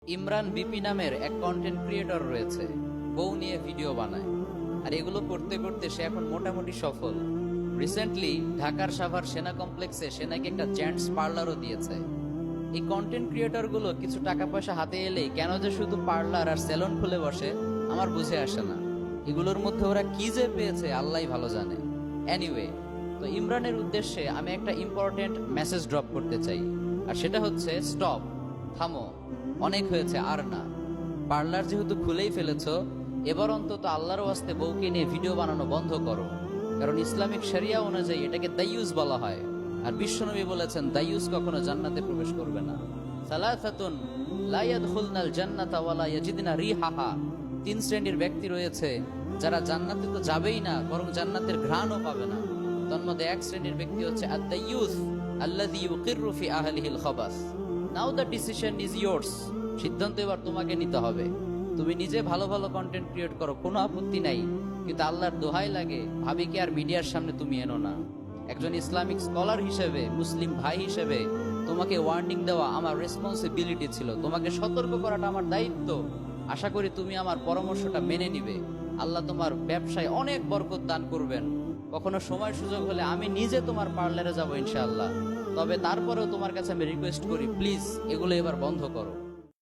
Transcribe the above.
Imran BP নামের এক content creator রয়েছে, বউ নিয়ে ভিডিও বানায়। আর এগুলো করতে করতে সে এখন মোটামুটি সফল। রিসেন্টলি ঢাকার সাভার সেনা কমপ্লেক্সে সে নাকি একটা জেন্টস পার্লারও দিয়েছে। এই কন্টেন্ট ক্রিয়েটর গুলো কিছু টাকা পয়সা হাতে এলেই কেন যে শুধু পার্লার আর সেলুন খুলে বসে আমার বুঝে আসে না। এগুলোর মধ্যে ওরা কি যে পেয়েছে আল্লাহই ভালো জানে। এনিওয়ে, তো ইমরানের উদ্দেশ্যে আমি একটা ইম্পর্টেন্ট মেসেজ ড্রপ করতে চাই, আর সেটা হচ্ছে স্টপ, থামো, অনেক হয়েছে, আর না। পার্লার যেহেতু খুলেই ফেলেছো, এবার অন্তত আল্লাহর ওয়াস্তে বউকে নিয়ে ভিডিও বানানো বন্ধ করো, কারণ ইসলামিক শরিয়া অনুযায়ী এটাকে দায়ুস বলা হয়। আর বিশ্বনবী বলেছেন দায়ুস কখনো জান্নাতে প্রবেশ করবে না। সালাসাতুন লা ইয়াদখুলনাল জান্নাতা ওয়ালা ইয়াজিদনা রিহাহা, তিন শ্রেণীর ব্যক্তি রয়েছে যারা জান্নাতে তো যাবেই না, বরং জান্নাতের ঘ্রাণও পাবে না। তন্মধ্যে এক শ্রেণীর ব্যক্তি হচ্ছে আদ-দায়ুস আল্লাযী ইউকিররু ফি আহলিহিল খাবাস। নাও দ্য ডিসিশন ইজ ইয়োর্স, সিদ্ধান্ত এবার তোমাকে নিতে হবে। তুমি নিজে ভালো ভালো কন্টেন্ট ক্রিয়েট করো, কোনো আপত্তি নাই, কিন্তু আল্লাহর দোহাই লাগে ভাবিকে আর মিডিয়ার সামনে তুমি এনো না। একজন ইসলামিক স্কলার হিসেবে, মুসলিম ভাই হিসেবে তোমাকে ওয়ার্নিং দেওয়া আমার রেসপন্সিবিলিটি ছিল, তোমাকে সতর্ক করাটা আমার দায়িত্ব। আশা করি তুমি আমার পরামর্শটা মেনে নিবে। আল্লাহ তোমার ব্যবসায় অনেক বরকত দান করবেন। কখনো সময় সুযোগ হলে আমি নিজে তোমার পার্লারে যাবো ইনশাআল্লাহ। তবে তারপরেও তোমার কাছে আমি রিকোয়েস্ট করি, প্লিজ এগুলো এবার বন্ধ করো।